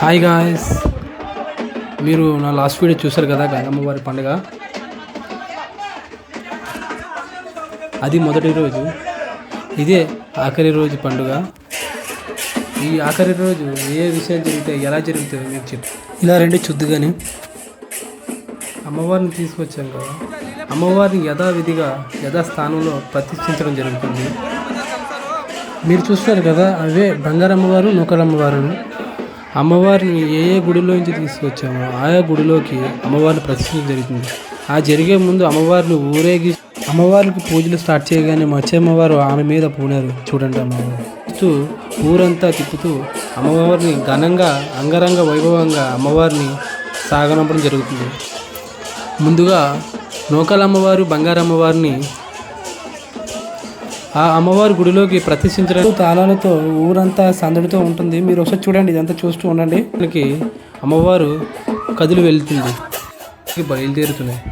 Hi guys, మీరు నా last video చూశారు కదా, గంగమ్మ వారి పండుగ. అది మొదటి రోజు, ఇదే ఆఖరి రోజు పండుగ. ఈ ఆఖరి రోజు ఏ విషయాలు జరుగుతాయి, ఎలా జరుగుతాయి మీకు చెప్పి ఇలా రండి చూద్దు. కానీ అమ్మవారిని తీసుకొచ్చాం కదా, అమ్మవారిని యథావిధిగా యథాస్థానంలో ప్రతిష్ఠించడం జరుగుతుంది. మీరు చూస్తారు కదా, అవే బంగారమ్మవారు, నూకలమ్మవారు. అమ్మవారిని ఏ గుడిలో నుంచి తీసుకొచ్చామో ఆయా గుడిలోకి అమ్మవారిని ప్రతిష్ఠించడం జరుగుతుంది. ఆ జరిగే ముందు అమ్మవారిని ఊరేగి అమ్మవారికి పూజలు స్టార్ట్ చేయగానే మచ్చమ్మవారు ఆమె మీద పూనారు. చూడండి, అమ్మవారు ఊరంతా తిప్పుతూ అమ్మవారిని ఘనంగా అంగరంగ వైభవంగా అమ్మవారిని సాగనంపడం జరుగుతుంది. ముందుగా నూకలమ్మవారు, బంగారమ్మవారిని ఆ అమ్మవారి గుడిలోకి ప్రతిష్ఠించడం తాళాలతో ఊరంతా సందడితో ఉంటుంది. మీరు ఒకసారి చూడండి, ఇదంతా చూస్తూ ఉండండి. మనకి అమ్మవారు కదిలి వెళ్తుంది, బయలుదేరుతున్నాయి.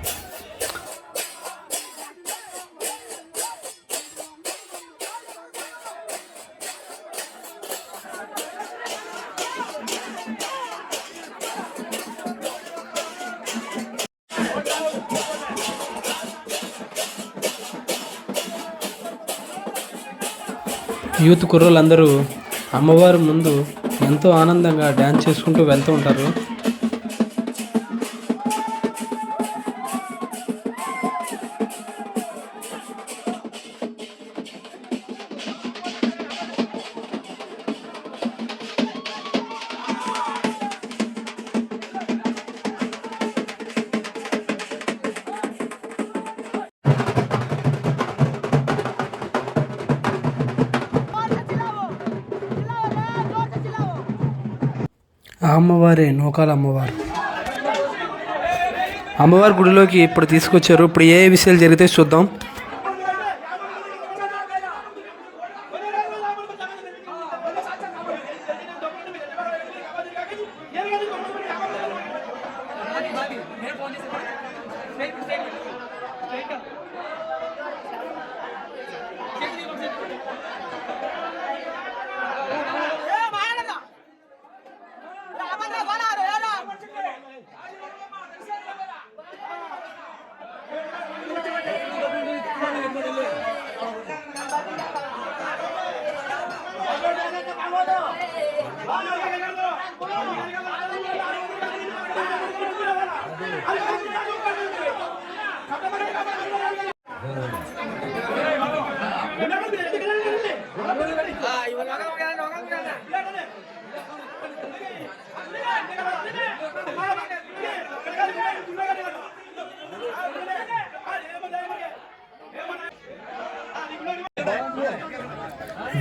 యూత్ కుర్రోళ్ళందరూ అమ్మవారి ముందు ఎంతో ఆనందంగా డ్యాన్స్ చేసుకుంటూ వెళ్తూ ఉంటారు. ఆ అమ్మవారే నూకాల అమ్మవారు. అమ్మవారి గుడిలోకి ఇప్పుడు తీసుకొచ్చారు. ఇప్పుడు ఏ విషయాలు జరిగితే చూద్దాం.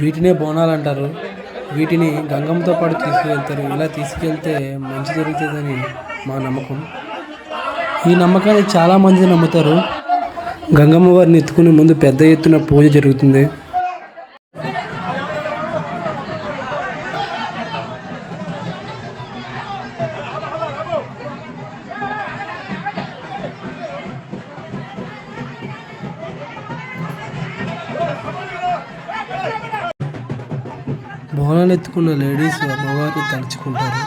వీటినే బోనాలు అంటారు. వీటిని గంగమ్మతో పాటు తీసుకువెళ్తారు. ఇలా తీసుకెళ్తే మంచి జరుగుతుందని మా నమ్మకం. ఈ నమ్మకాన్ని చాలామంది నమ్ముతారు. గంగమ్మ వారిని ఎత్తుకునే ముందు పెద్ద ఎత్తున పూజ జరుగుతుంది. బోనాలు ఎత్తుకున్న లేడీస్ అమ్మవారిని తలుచుకుంటారు.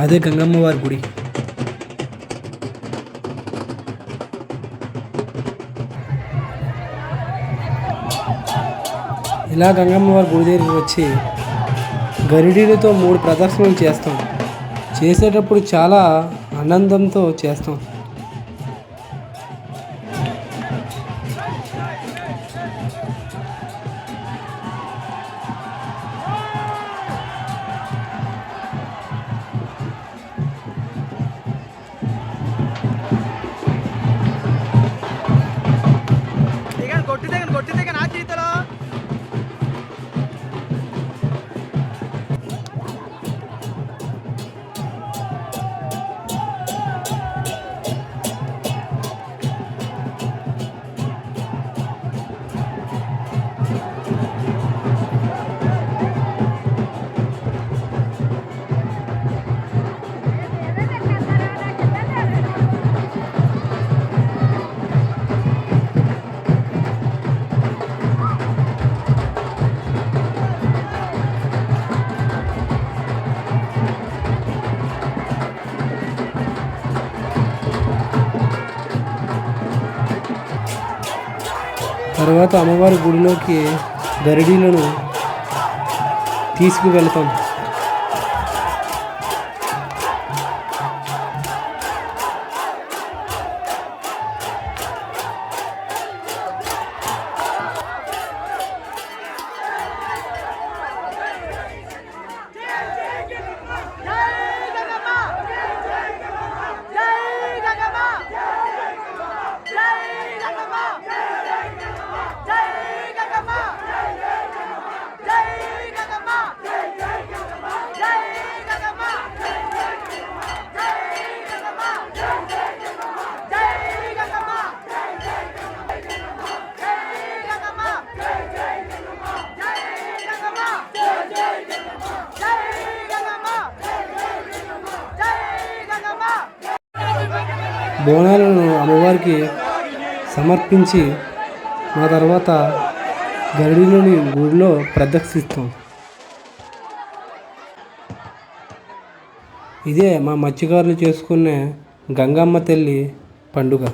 అదే గంగమ్మ వారి గుడి. ఇలా గంగమ్మ వారి గుడి దగ్గరికి వచ్చి గరిడీలతో 3 ప్రదక్షిణలు చేస్తాం. చేసేటప్పుడు చాలా ఆనందంతో చేస్తాం. తర్వాత అమ్మవారి గుడిలోకి గరిడీలను తీసుకువెళ్తాం. బోనాలను అమ్మవారికి సమర్పించి ఆ తర్వాత గరిడీలోని గుడిలో ప్రదక్షిస్తాం. ఇదే మా మత్స్యకారులు చేసుకునే గంగమ్మ తల్లి పండుగ.